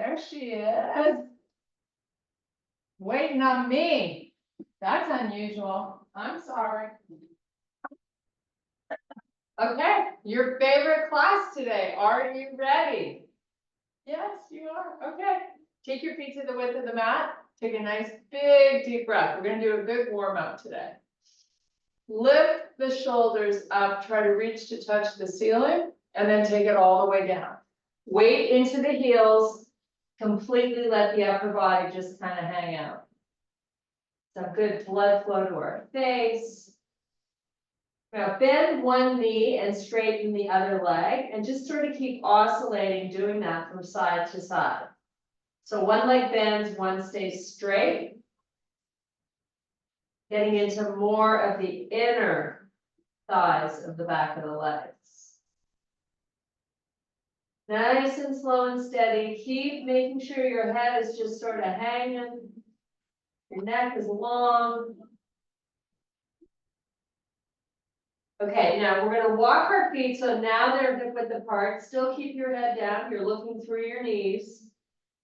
There she is. Waiting on me. That's unusual. I'm sorry. Okay, your favorite class today. Are you ready? Yes, you are. Okay. Take your feet to the width of the mat. Take a nice big deep breath. We're going to do a good warm up today. Lift the shoulders up. Try to reach to touch the ceiling and then take it all the way down. Weight into the heels. Completely let the upper body just kind of hang out. Some good blood flow to our face. Now bend one knee and straighten the other leg and just sort of keep oscillating, doing that from side to side. So one leg bends, one stays straight. Getting into more of the inner thighs of the back of the legs. Nice and slow and steady. Keep making sure your head is just sort of hanging. Your neck is long. Okay, now we're going to walk our feet so now they're hip width apart. Still keep your head down. You're looking through your knees.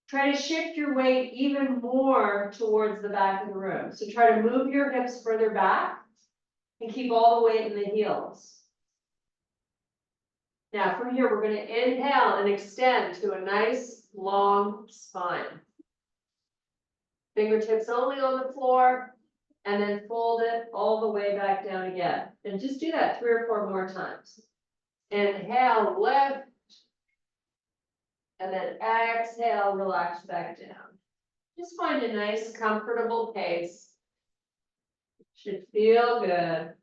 Try to shift your weight even more towards the back of the room. So try to move your hips further back and keep all the weight in the heels. Now from here, we're going to inhale and extend to a nice long spine. Fingertips only on the floor. And then fold it all the way back down again. And just do that 3 or 4 more times. Inhale, lift. And then exhale, relax back down. Just find a nice, comfortable pace. Should feel good.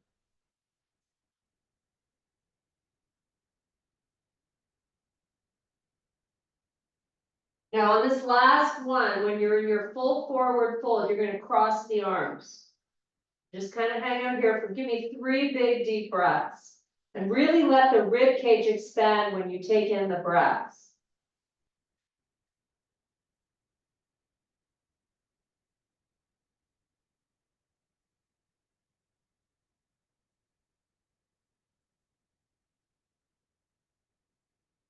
Now on this last one, when you're in your full forward fold, you're going to cross the arms. Just kind of hang out here. Give me 3 big deep breaths. And really let the rib cage expand when you take in the breaths.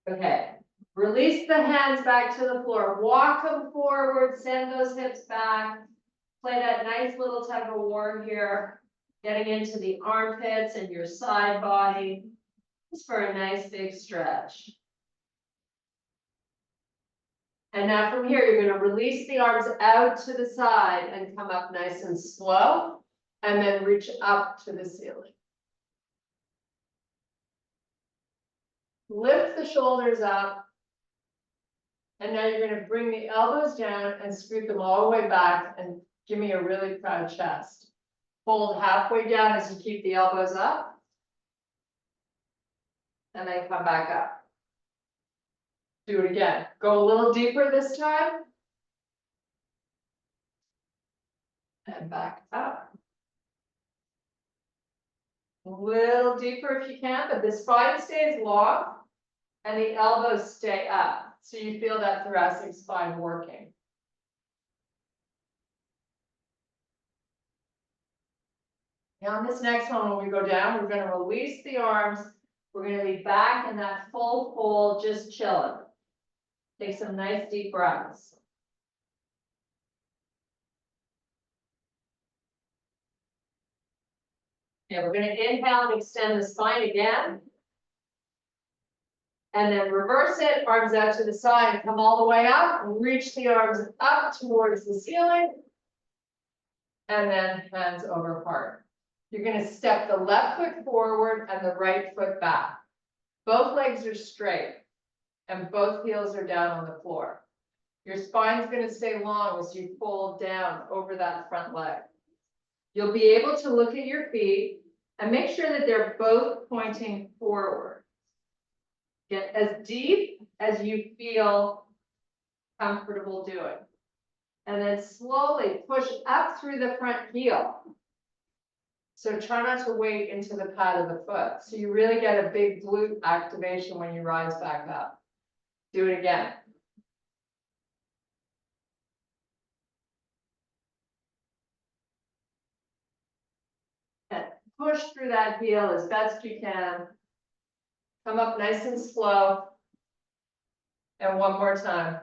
Okay. Release the hands back to the floor. Walk them forward. Send those hips back. Play that nice little tug of war here. Getting into the armpits and your side body. Just for a nice big stretch. And now from here, you're going to release the arms out to the side and come up nice and slow. And then reach up to the ceiling. Lift the shoulders up. And now you're going to bring the elbows down and scoot them all the way back and give me a really proud chest. Fold halfway down as you keep the elbows up. And then come back up. Do it again. Go a little deeper this time. And back up. A little deeper if you can, but the spine stays long and the elbows stay up. So you feel that thoracic spine working. Now on this next one, when we go down, we're going to release the arms. We're going to be back in that full fold, just chilling. Take some nice deep breaths. Okay, we're going to inhale and extend the spine again. And then reverse it, arms out to the side, come all the way up, reach the arms up towards the ceiling. And then hands over apart. You're going to step the left foot forward and the right foot back. Both legs are straight and both heels are down on the floor. Your spine's going to stay long as you fold down over that front leg. You'll be able to look at your feet and make sure that they're both pointing forward. Get as deep as you feel comfortable doing. And then slowly push up through the front heel. So try not to weight into the pad of the foot. So you really get a big glute activation when you rise back up. Do it again. And push through that heel as best you can. Come up nice and slow. And one more time.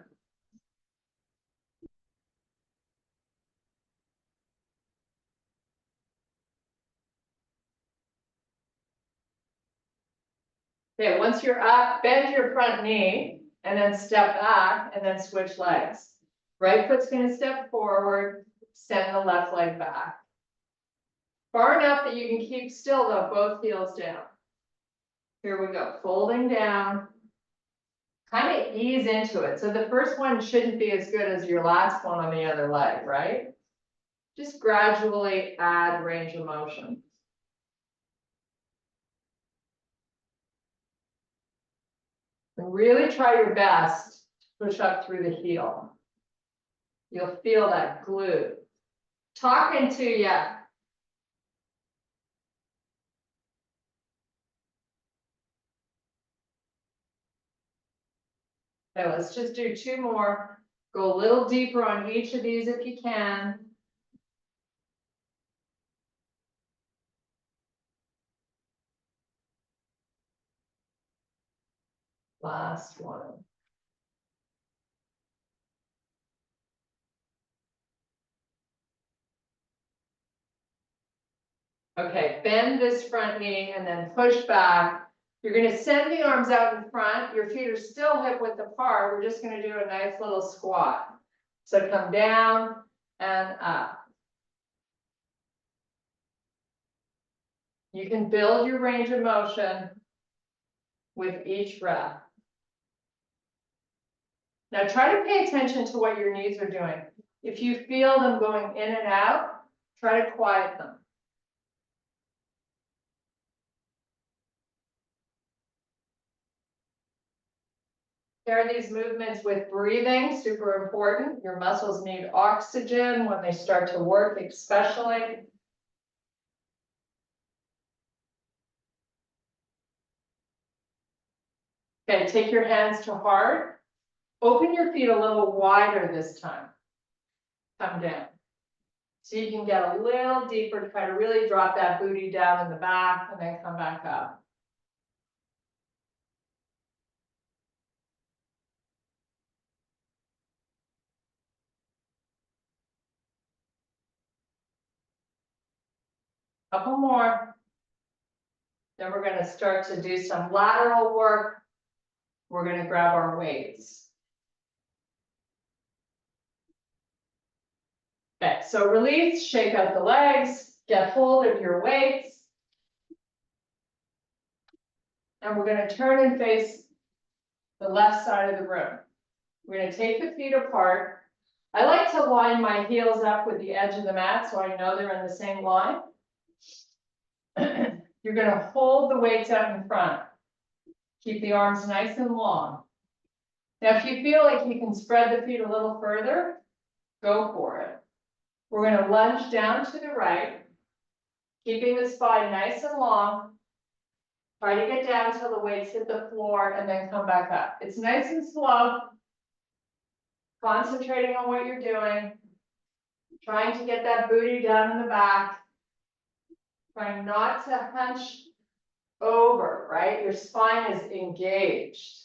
Okay, once you're up, bend your front knee and then step back and then switch legs. Right foot's gonna step forward, send the left leg back. Far enough that you can keep still though, both heels down. Here we go, folding down. Kind of ease into it. So the first one shouldn't be as good as your last one on the other leg, right? Just gradually add range of motion. And really try your best to push up through the heel. You'll feel that glute. Talking to you. Okay, let's just do two more. Go a little deeper on each of these if you can. Last one. Okay, bend this front knee and then push back. You're gonna send the arms out in front. Your feet are still hip width apart. We're just gonna do a nice little squat. So come down and up. You can build your range of motion with each breath. Now try to pay attention to what your knees are doing. If you feel them going in and out, try to quiet them. Pair these movements with breathing, super important. Your muscles need oxygen when they start to work, especially. Okay, take your hands to heart. Open your feet a little wider this time. Come down. So you can get a little deeper to try to really drop that booty down in the back and then come back up. Couple more. Then we're going to start to do some lateral work. We're going to grab our weights. Okay, so release, shake out the legs, get hold of your weights. And we're going to turn and face the left side of the room. We're going to take the feet apart. I like to line my heels up with the edge of the mat so I know they're in the same line. You're going to hold the weights out in front. Keep the arms nice and long. Now, if you feel like you can spread the feet a little further, go for it. We're going to lunge down to the right, keeping the spine nice and long. Try to get down till the weights hit the floor and then come back up. It's nice and slow. Concentrating on what you're doing. Trying to get that booty down in the back. Trying not to hunch over, right? Your spine is engaged.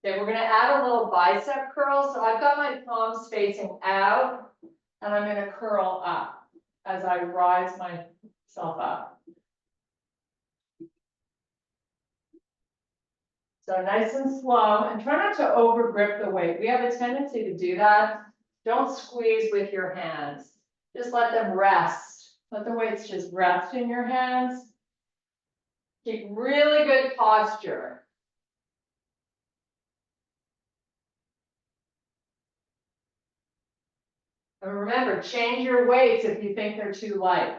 Okay, we're going to add a little bicep curl. So I've got my palms facing out and I'm going to curl up as I rise myself up. So nice and slow, and try not to over grip the weight. We have a tendency to do that. Don't squeeze with your hands. Just let them rest. Let the weights just rest in your hands. Keep really good posture. And remember, change your weights if you think they're too light.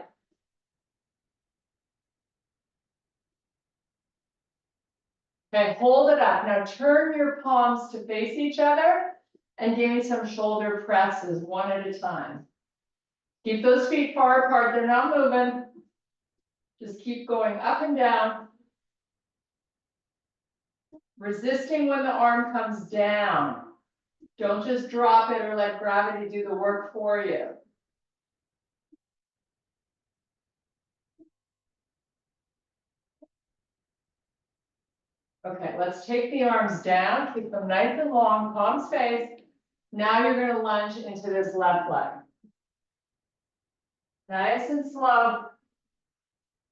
Okay, hold it up. Now turn your palms to face each other and give me some shoulder presses one at a time. Keep those feet far apart. They're not moving. Just keep going up and down. Resisting when the arm comes down. Don't just drop it or let gravity do the work for you. Okay, let's take the arms down, keep them nice and long, palms face. Now you're going to lunge into this left leg. Nice and slow.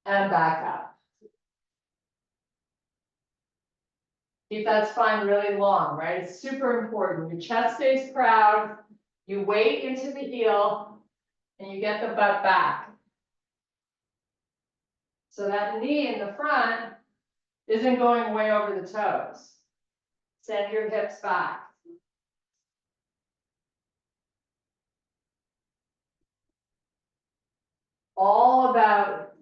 And back up. Keep that spine really long, right? It's super important. Your chest stays proud. You weight into the heel and you get the butt back. So that knee in the front isn't going way over the toes. Send your hips back. All about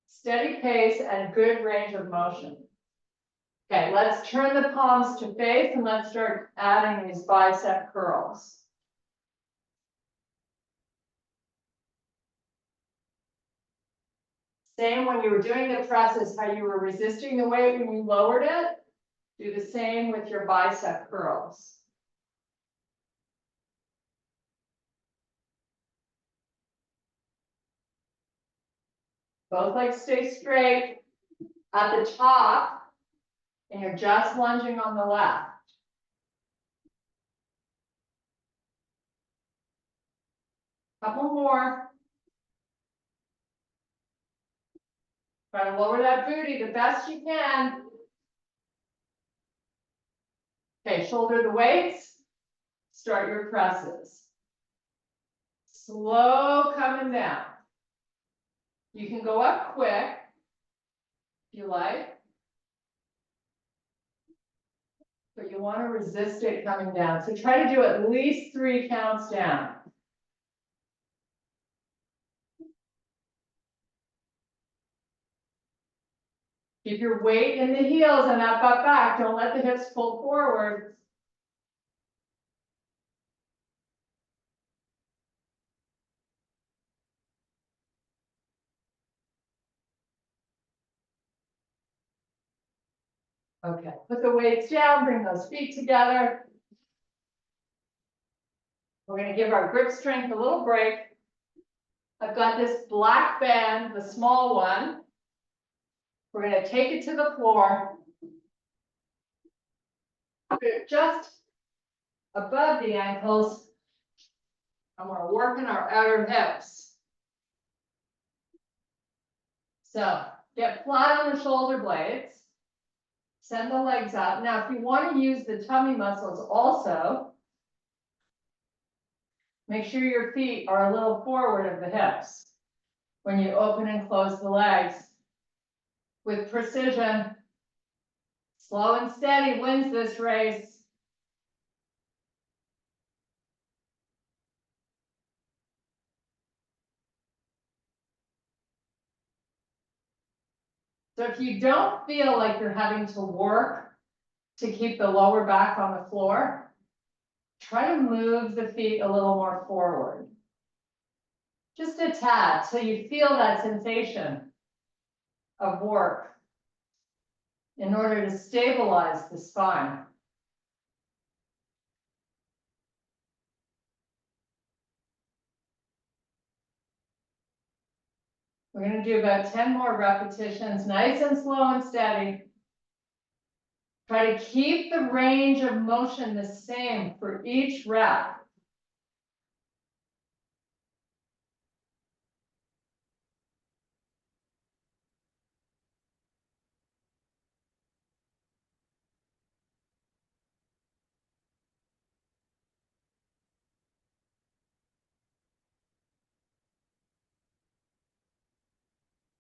steady pace and good range of motion. Okay, let's turn the palms to face and let's start adding these bicep curls. Same when you were doing the presses, how you were resisting the weight when you lowered it. Do the same with your bicep curls. Both legs stay straight at the top, and you're just lunging on the left. Couple more. Try to lower that booty the best you can. Okay, shoulder the weights. Start your presses. Slow coming down. You can go up quick if you like, but you want to resist it coming down. So try to do at least 3 counts down. Keep your weight in the heels and that butt back. Don't let the hips pull forward. Okay, put the weights down, bring those feet together. We're going to give our grip strength a little break. I've got this black band, the small one. We're going to take it to the floor. Just above the ankles. And we're working our outer hips. So get flat on the shoulder blades. Send the legs up. Now, if you want to use the tummy muscles also, make sure your feet are a little forward of the hips when you open and close the legs. With precision, slow and steady wins this race. So if you don't feel like you're having to work to keep the lower back on the floor, try to move the feet a little more forward. Just a tad, so you feel that sensation of work in order to stabilize the spine. We're going to do about 10 more repetitions, nice and slow and steady. Try to keep the range of motion the same for each rep.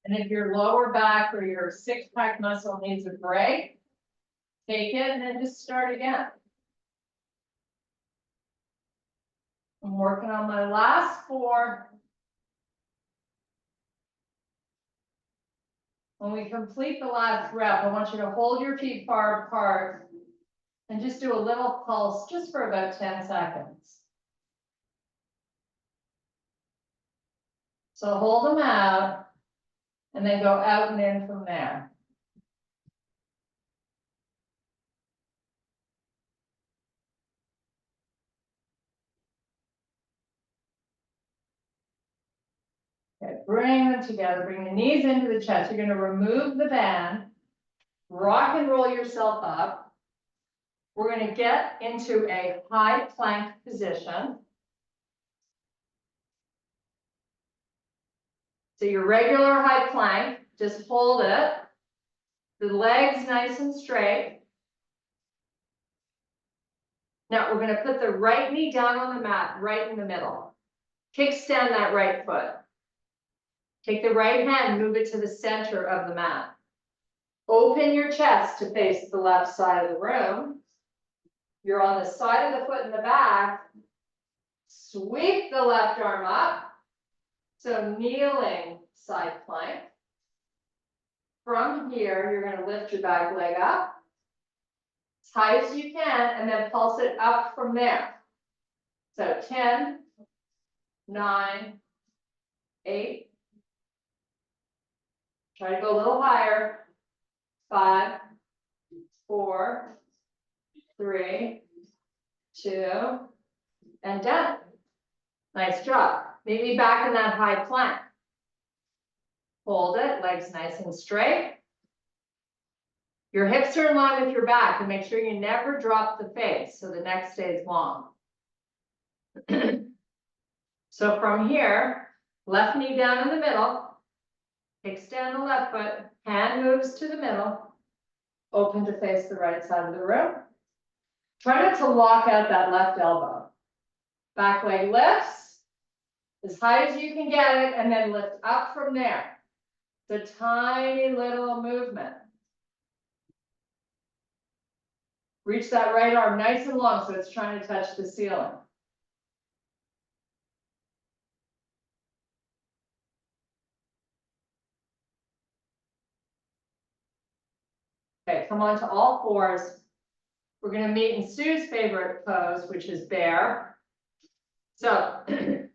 And if your lower back or your six-pack muscle needs a break, take it and then just start again. I'm working on my last 4. When we complete the last rep, I want you to hold your feet far apart and just do a little pulse just for about 10 seconds. So hold them out and then go out and in from there. Okay, bring them together, bring the knees into the chest. You're going to remove the band, rock and roll yourself up. We're going to get into a high plank position. So your regular high plank, just hold it. The legs nice and straight. Now we're gonna put the right knee down on the mat, right in the middle. Kickstand that right foot. Take the right hand, move it to the center of the mat. Open your chest to face the left side of the room. You're on the side of the foot in the back. Sweep the left arm up. So kneeling side plank. From here, you're going to lift your back leg up as high as you can, and then pulse it up from there. So 10, 9, 8. Try to go a little higher. 5, 4, 3, 2, and done. Nice job. Maybe back in that high plank. Hold it, legs nice and straight. Your hips are in line with your back, and make sure you never drop the face so the neck stays long. So from here, left knee down in the middle, kickstand the left foot, hand moves to the middle, open to face the right side of the room. Try not to lock out that left elbow. Back leg lifts as high as you can get it, and then lift up from there. It's a tiny little movement. Reach that right arm nice and long so it's trying to touch the ceiling. Okay, come on to all fours. We're going to meet in Sue's favorite pose, which is bear. So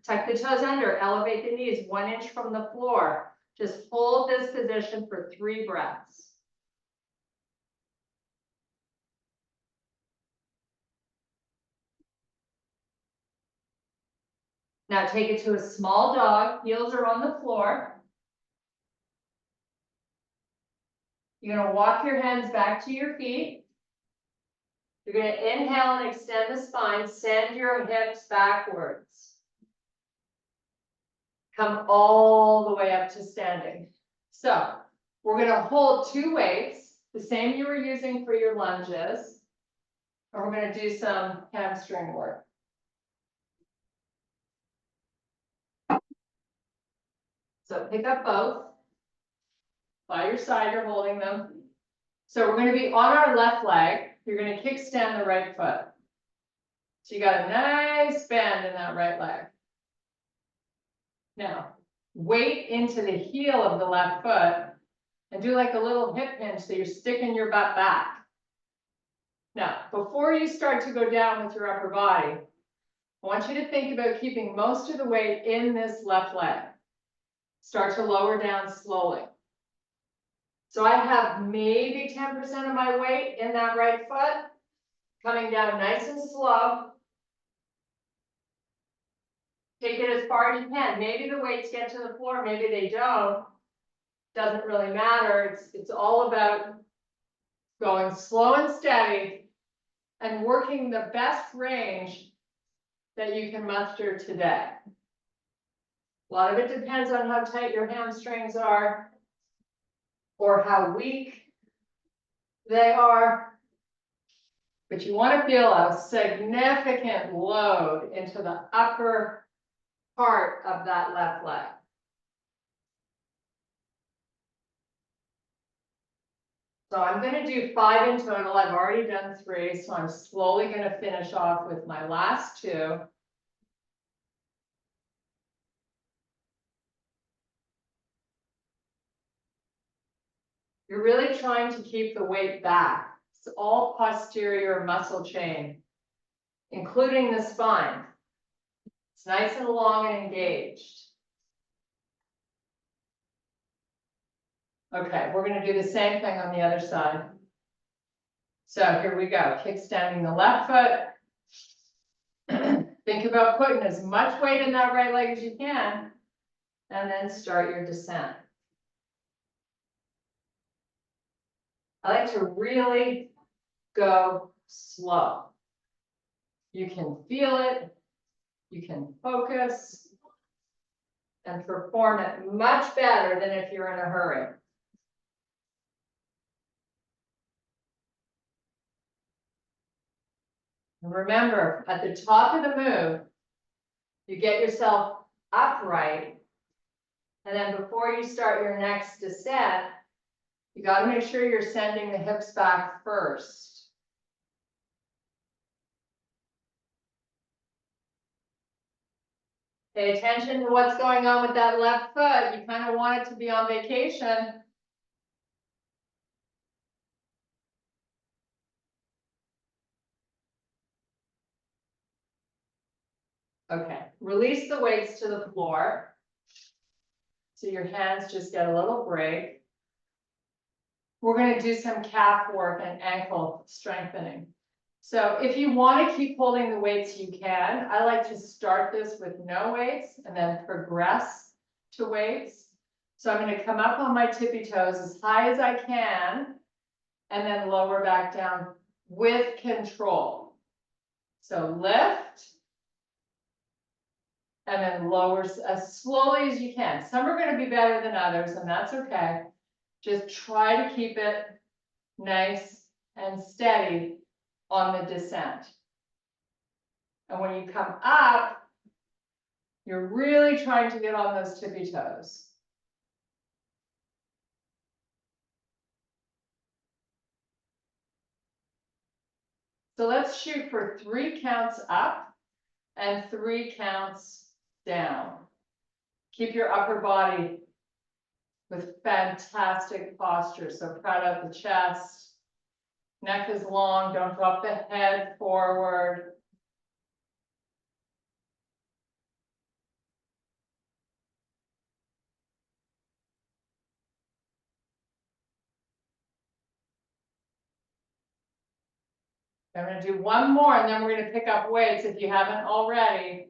tuck the toes under, elevate the knees 1 inch from the floor. Just hold this position for 3 breaths. Now take it to a small dog, heels are on the floor. You're going to walk your hands back to your feet. You're going to inhale and extend the spine, send your hips backwards. Come all the way up to standing. So we're going to hold 2 weights, the same you were using for your lunges, and we're going to do some hamstring work. So pick up both. By your side, you're holding them. So we're going to be on our left leg. You're going to kickstand the right foot. So you got a nice bend in that right leg. Now, weight into the heel of the left foot and do like a little hip hinge so you're sticking your butt back. Now, before you start to go down with your upper body, I want you to think about keeping most of the weight in this left leg. Start to lower down slowly. So I have maybe 10% of my weight in that right foot, coming down nice and slow. Take it as far as you can. Maybe the weights get to the floor, maybe they don't. Doesn't really matter. It's all about going slow and steady and working the best range that you can muster today. A lot of it depends on how tight your hamstrings are or how weak they are. But you want to feel a significant load into the upper part of that left leg. So I'm going to do 5 in total. I've already done 3, so I'm slowly going to finish off with my last 2. You're really trying to keep the weight back. It's all posterior muscle chain, including the spine. It's nice and long and engaged. Okay, we're going to do the same thing on the other side. So here we go. Kickstanding the left foot. Think about putting as much weight in that right leg as you can, and then start your descent. I like to really go slow. You can feel it. You can focus. and perform it much better than if you're in a hurry. And remember, at the top of the move, you get yourself upright, and then before you start your next descent, you got to make sure you're sending the hips back first. Pay attention to what's going on with that left foot. You kind of want it to be on vacation. Okay, release the weights to the floor. So your hands just get a little break. We're going to do some calf work and ankle strengthening. So if you want to keep holding the weights, you can. I like to start this with no weights and then progress to weights. So I'm going to come up on my tippy toes as high as I can and then lower back down with control. So lift and then lower as slowly as you can. Some are going to be better than others, and that's okay. Just try to keep it nice and steady on the descent. And when you come up, you're really trying to get on those tippy toes. So let's shoot for 3 counts up and 3 counts down. Keep your upper body with fantastic posture. So proud of the chest. Neck is long, don't drop the head forward. I'm going to do one more and then we're going to pick up weights if you haven't already.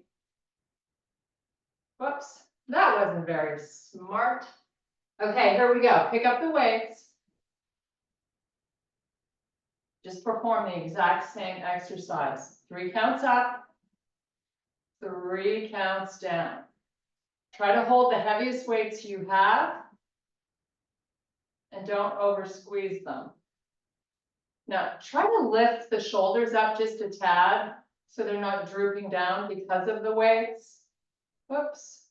Whoops, that wasn't very smart. Okay, here we go. Pick up the weights. Just perform the exact same exercise. 3 counts up, 3 counts down. Try to hold the heaviest weights you have and don't over squeeze them. Now, try to lift the shoulders up just a tad so they're not drooping down because of the weights. Whoops.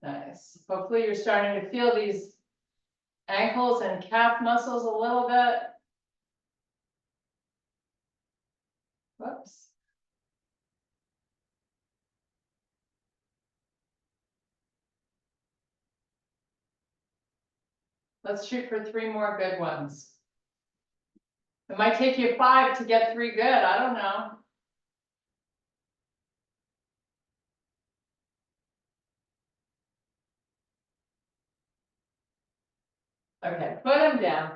Nice. Hopefully you're starting to feel these ankles and calf muscles a little bit. Whoops. Let's shoot for 3 more good ones. It might take you 5 to get 3 good. I don't know. Okay, put them down.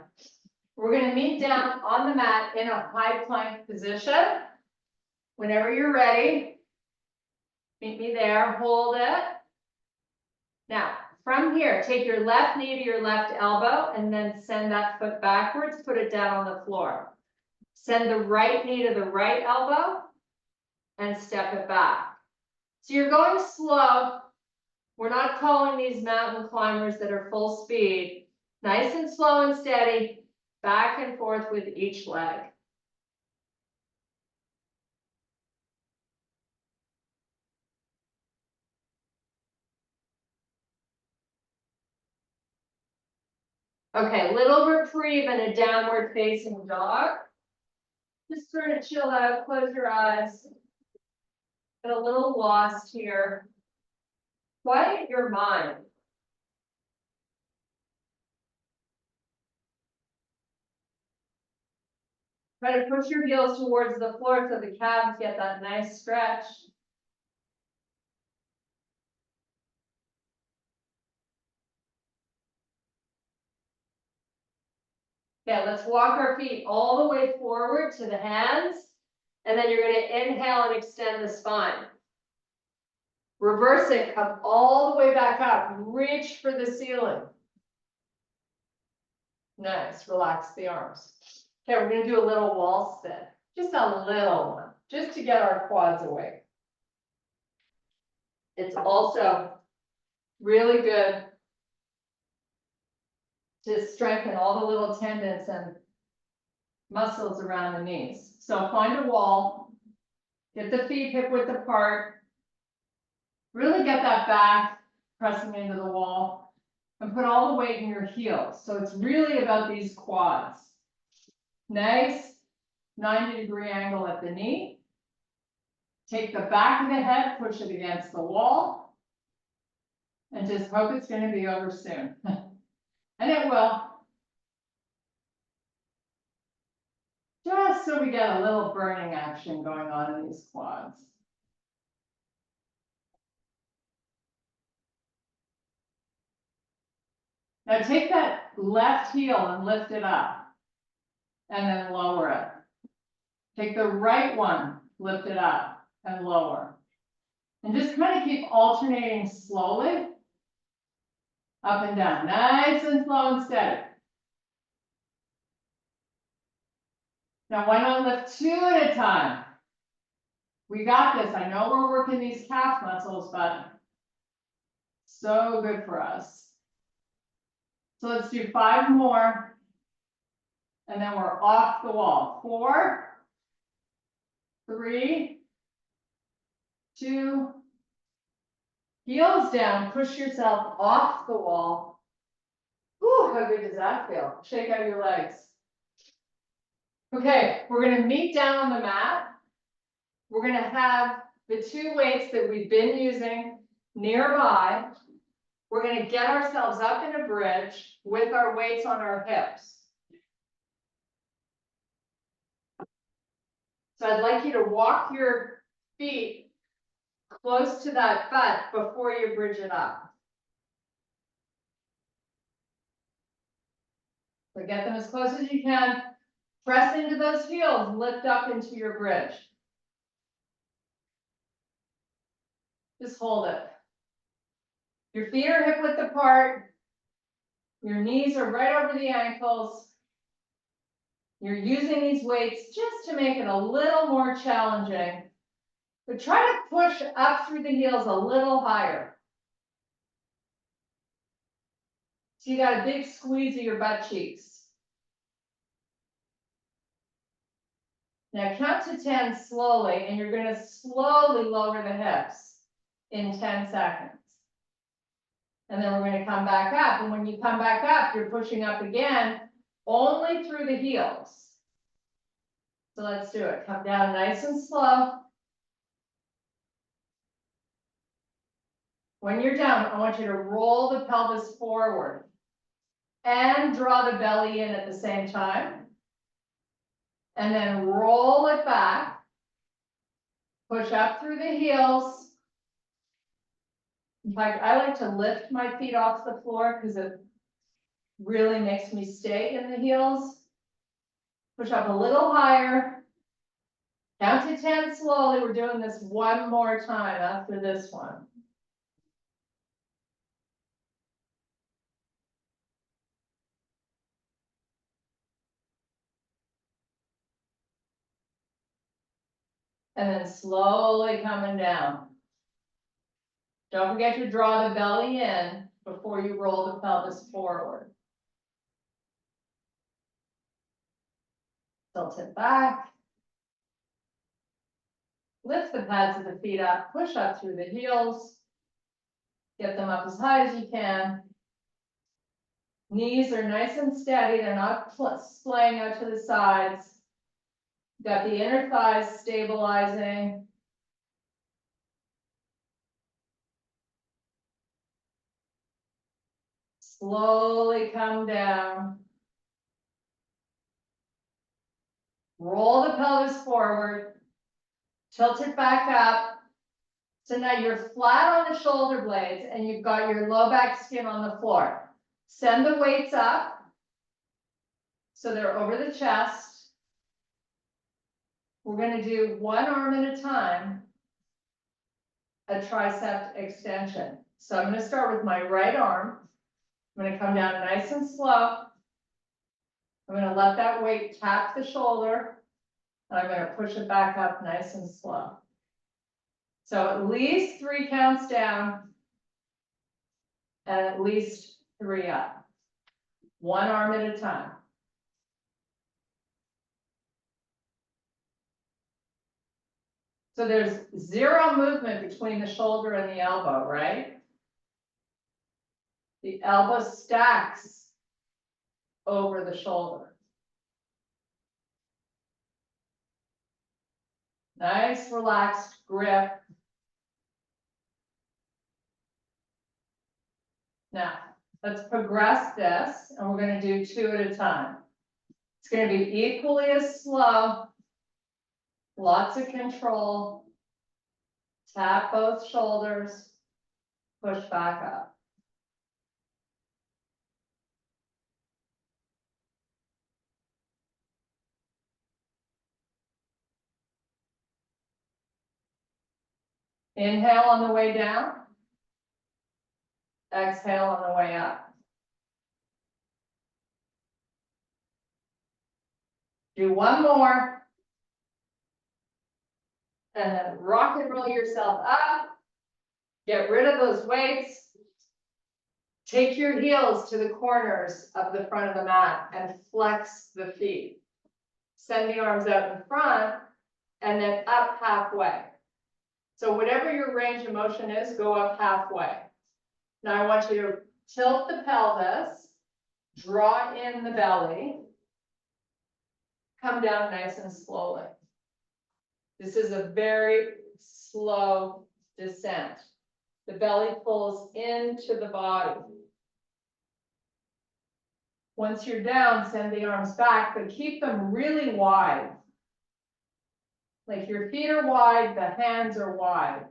We're going to meet down on the mat in a high plank position. Whenever you're ready, meet me there, hold it. Now, from here, take your left knee to your left elbow and then send that foot backwards, put it down on the floor. Send the right knee to the right elbow and step it back. So you're going slow. We're not calling these mountain climbers that are full speed. Nice and slow and steady, back and forth with each leg. Okay, little reprieve and a downward facing dog. Just sort of chill out, close your eyes. Get a little lost here. Quiet your mind. Try to push your heels towards the floor so the calves get that nice stretch. Okay, let's walk our feet all the way forward to the hands. And then you're going to inhale and extend the spine. Reverse it, come all the way back up. Reach for the ceiling. Nice, relax the arms. Okay, we're going to do a little wall sit. Just a little one. just to get our quads awake. It's also really good to strengthen all the little tendons and muscles around the knees. So find a wall, get the feet hip width apart, really get that back pressing into the wall, and put all the weight in your heels. So it's really about these quads. Nice 90-degree angle at the knee. Take the back of the head, push it against the wall, and just hope it's going to be over soon. And it will. Just so we get a little burning action going on in these quads. Now take that left heel and lift it up, and then lower it. Take the right one, lift it up, and lower. And just kind of keep alternating slowly, up and down, nice and slow and steady. Now why not lift two at a time? We got this. I know we're working these calf muscles, but so good for us. So let's do 5 more, and then we're off the wall. 4, 3, 2, heels down, push yourself off the wall. Ooh, how good does that feel? Shake out your legs. Okay, we're gonna meet down on the mat. We're gonna have the 2 weights that we've been using nearby. We're gonna get ourselves up in a bridge with our weights on our hips. So I'd like you to walk your feet close to that butt before you bridge it up. So get them as close as you can. Press into those heels, lift up into your bridge. Just hold it. Your feet are hip width apart. Your knees are right over the ankles. You're using these weights just to make it a little more challenging. But try to push up through the heels a little higher. So you got a big squeeze of your butt cheeks. Now count to 10 slowly, and you're going to slowly lower the hips in 10 seconds. And then we're going to come back up. And when you come back up, you're pushing up again, only through the heels. So let's do it. Come down nice and slow. When you're down, I want you to roll the pelvis forward and draw the belly in at the same time. And then roll it back. Push up through the heels. In fact, I like to lift my feet off the floor because it really makes me stay in the heels. Push up a little higher. Count to 10 slowly. We're doing this one more time after this one. And then slowly coming down. Don't forget to draw the belly in before you roll the pelvis forward. Tilt it back. Lift the pads of the feet up, push up through the heels. Get them up as high as you can. Knees are nice and steady, they're not splaying out to the sides. Got the inner thighs stabilizing. Slowly come down. Roll the pelvis forward. Tilt it back up. So now you're flat on the shoulder blades and you've got your low back skin on the floor. Send the weights up so they're over the chest. We're going to do one arm at a time, a tricep extension. So I'm going to start with my right arm. I'm going to come down nice and slow. I'm going to let that weight tap the shoulder. And I'm gonna push it back up nice and slow. So at least 3 counts down. And at least 3 up. 1 arm at a time. So there's 0 movement between the shoulder and the elbow, right? The elbow stacks over the shoulder. Nice relaxed grip. Now, let's progress this, and we're going to do 2 at a time. It's going to be equally as slow. Lots of control. Tap both shoulders. Push back up. Inhale on the way down. Exhale on the way up. Do 1 more. And then rock and roll yourself up. Get rid of those weights. Take your heels to the corners of the front of the mat and flex the feet. Send the arms out in front and then up halfway. So whatever your range of motion is, go up halfway. Now I want you to tilt the pelvis, draw in the belly, come down nice and slowly. This is a very slow descent. The belly pulls into the body. Once you're down, send the arms back, but keep them really wide. Like your feet are wide, the hands are wide.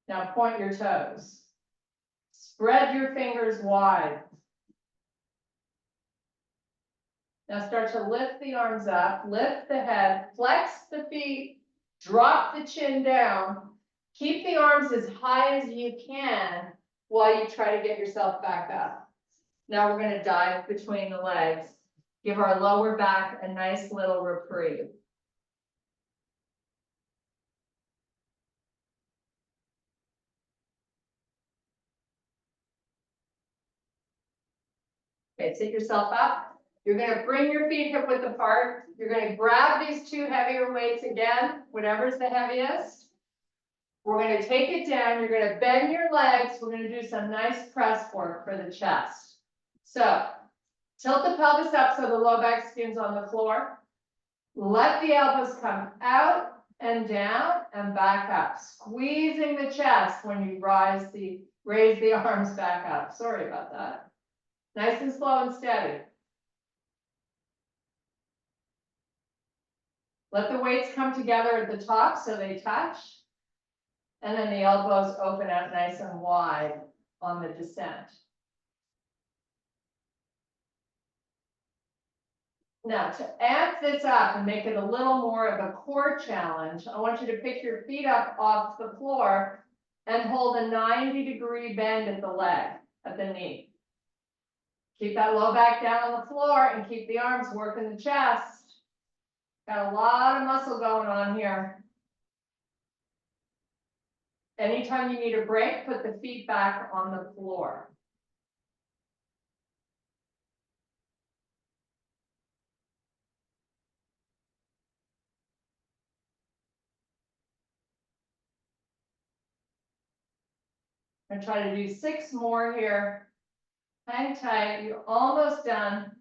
Now point your toes. Spread your fingers wide. Now start to lift the arms up, lift the head, flex the feet, drop the chin down. Keep the arms as high as you can while you try to get yourself back up. Now we're going to dive between the legs. Give our lower back a nice little reprieve. Okay, sit yourself up. You're going to bring your feet hip width apart. You're going to grab these 2 heavier weights again, whatever's the heaviest. We're going to take it down. You're going to bend your legs. We're going to do some nice press work for the chest. So tilt the pelvis up so the low back skin's on the floor. Let the elbows come out and down and back up. Squeezing the chest when you raise the arms back up. Sorry about that. Nice and slow and steady. Let the weights come together at the top so they touch. And then the elbows open out nice and wide on the descent. Now to amp this up and make it a little more of a core challenge, I want you to pick your feet up off the floor and hold a 90-degree bend at the leg, at the knee. Keep that low back down on the floor and keep the arms working the chest. Got a lot of muscle going on here. Anytime you need a break, put the feet back on the floor. I'm going to try to do 6 more here. Hang tight, you're almost done.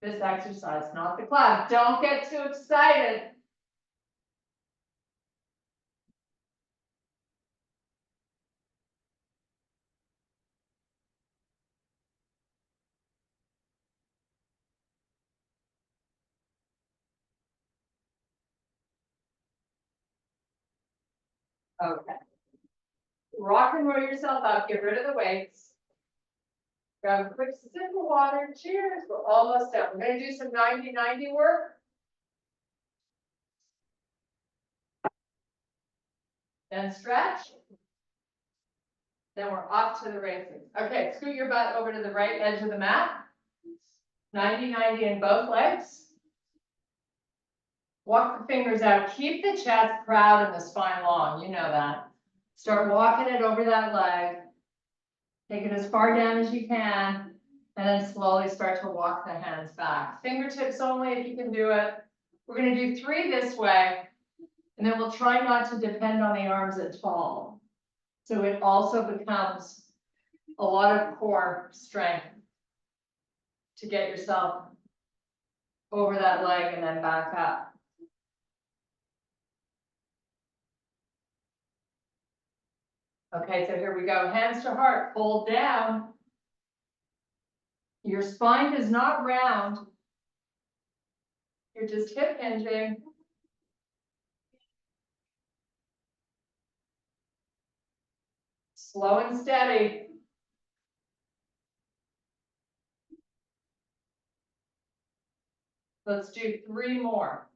This exercise, not the class. Don't get too excited. Okay. Rock and roll yourself up, get rid of the weights. Grab a quick sip of water, cheers, we're almost done. We're gonna do some 90-90 work. Then stretch. Then we're off to the races. Okay, scoot your butt over to the right edge of the mat. 90-90 in both legs. Walk the fingers out. Keep the chest proud and the spine long. You know that. Start walking it over that leg. Take it as far down as you can. And then slowly start to walk the hands back. Fingertips only if you can do it. We're going to do 3 this way. And then we'll try not to depend on the arms at all. So it also becomes a lot of core strength to get yourself over that leg and then back up. Okay, so here we go. Hands to heart, fold down. Your spine is not round. You're just hip hinging. Slow and steady. Let's do 3 more.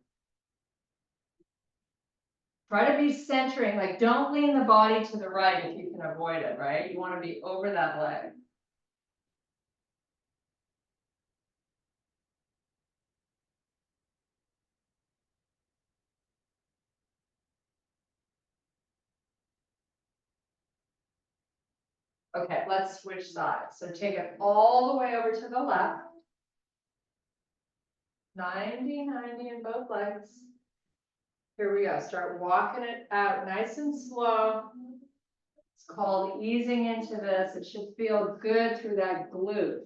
Try to be centering, like don't lean the body to the right if you can avoid it, right? You want to be over that leg. Okay, let's switch sides. So take it all the way over to the left. 90-90 in both legs. Here we go. Start walking it out nice and slow. It's called easing into this. It should feel good through that glute.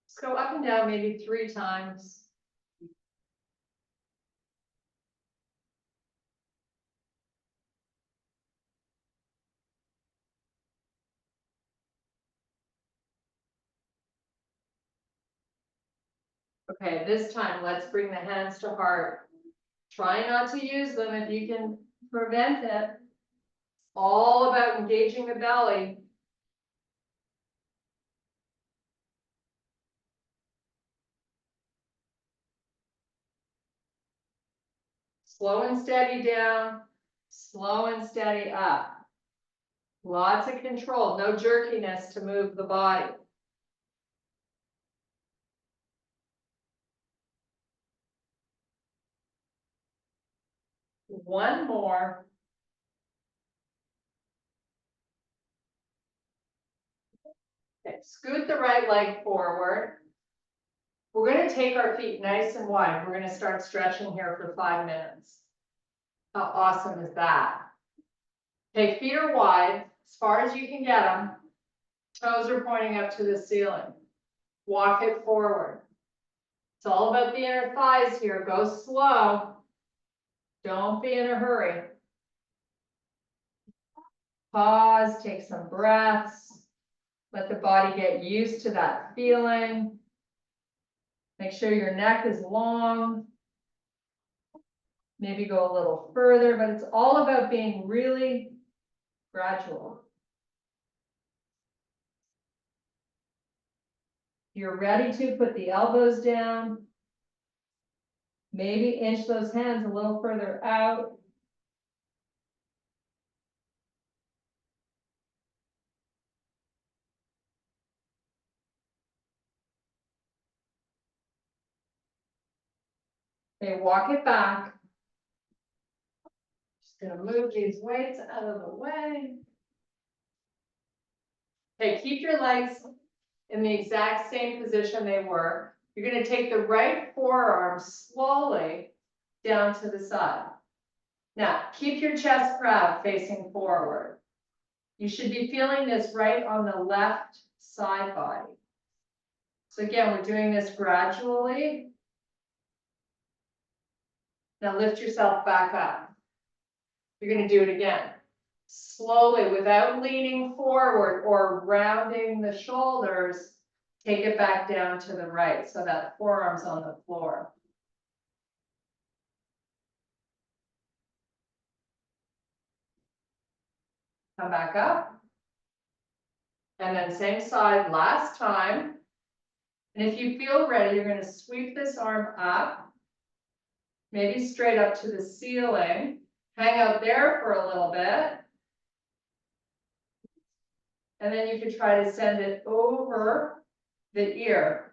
Let's go up and down maybe 3 times. Okay, this time let's bring the hands to heart. Try not to use them if you can prevent it. All about engaging the belly. Slow and steady down, slow and steady up. Lots of control, no jerkiness to move the body. One more. Okay, scoot the right leg forward. We're going to take our feet nice and wide. We're going to start stretching here for 5 minutes. How awesome is that? Okay, feet are wide, as far as you can get them. Toes are pointing up to the ceiling. Walk it forward. It's all about the inner thighs here. Go slow. Don't be in a hurry. Pause, take some breaths. Let the body get used to that feeling. Make sure your neck is long. Maybe go a little further, but it's all about being really gradual. You're ready to put the elbows down. Maybe inch those hands a little further out. Okay, walk it back. Just gonna move these weights out of the way. Okay, keep your legs in the exact same position they were. You're gonna take the right forearm slowly down to the side. Now, keep your chest proud facing forward. You should be feeling this right on the left side body. So again, we're doing this gradually. Now lift yourself back up. You're going to do it again. Slowly, without leaning forward or rounding the shoulders, take it back down to the right so that forearm's on the floor. Come back up. And then same side last time. And if you feel ready, you're going to sweep this arm up, maybe straight up to the ceiling. Hang out there for a little bit. And then you could try to send it over the ear.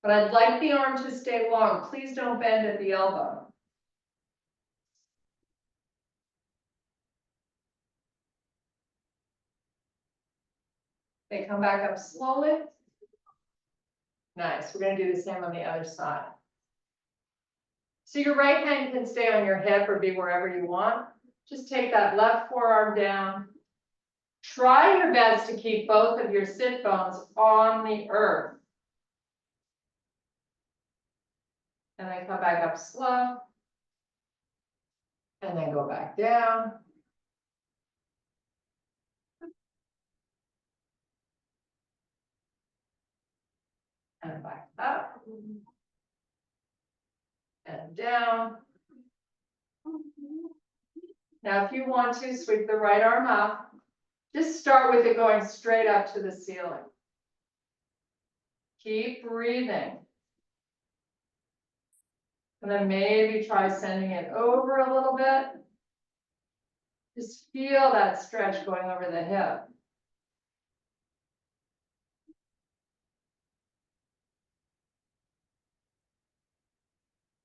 But I'd like the arm to stay long. Please don't bend at the elbow. They come back up slowly. Nice. We're going to do the same on the other side. So your right hand can stay on your hip or be wherever you want. Just take that left forearm down. Try your best to keep both of your sit bones on the earth. And then come back up slow. And then go back down. And back up. And down. Now, if you want to, sweep the right arm up. Just start with it going straight up to the ceiling. Keep breathing. And then maybe try sending it over a little bit. Just feel that stretch going over the hip.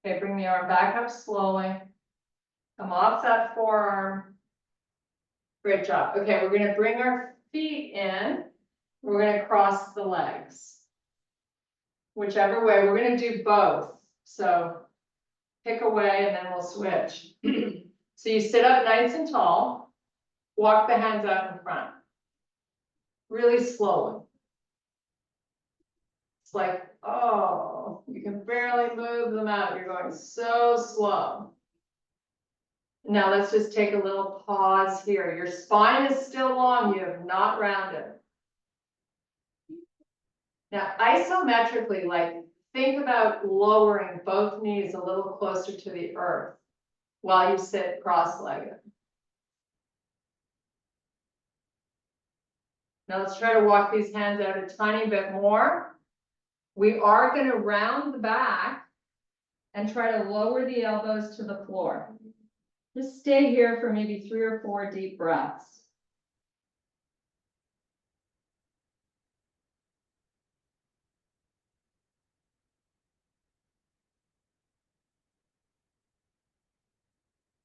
Okay, bring the arm back up slowly. Come off that forearm. Great job. Okay, we're going to bring our feet in. We're going to cross the legs. Whichever way, we're going to do both. So pick a way and then we'll switch. So you sit up nice and tall. Walk the hands out in front. Really slowly. It's like, oh, you can barely move them out. You're going so slow. Now let's just take a little pause here. Your spine is still long. You have not rounded. Now isometrically, like think about lowering both knees a little closer to the earth while you sit cross-legged. Now let's try to walk these hands out a tiny bit more. We are going to round the back and try to lower the elbows to the floor. Just stay here for maybe 3 or 4 deep breaths.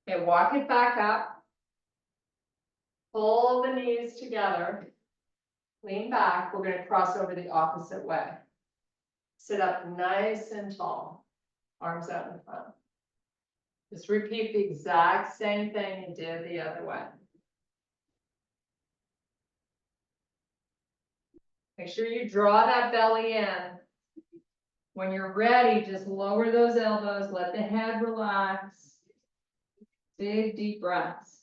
Okay, walk it back up. Pull the knees together. Lean back. We're going to cross over the opposite way. Sit up nice and tall. Arms out in front. Just repeat the exact same thing you did the other way. Make sure you draw that belly in. When you're ready, just lower those elbows. Let the head relax. Big, deep breaths.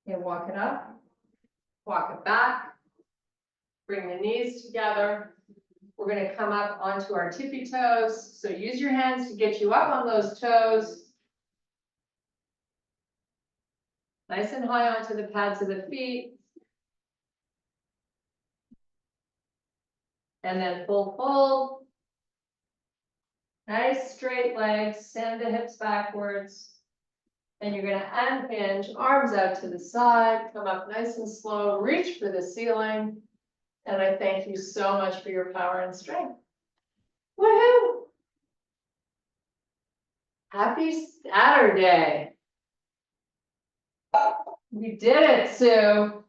Okay, walk it up. Walk it back. Bring the knees together. We're going to come up onto our tippy toes. So use your hands to get you up on those toes. Nice and high onto the pads of the feet. And then full fold. Nice straight legs. Send the hips backwards. And you're going to unhinge, arms out to the side. Come up nice and slow. Reach for the ceiling. And I thank you so much for your power and strength. Woohoo! Happy Saturday. We did it, Sue.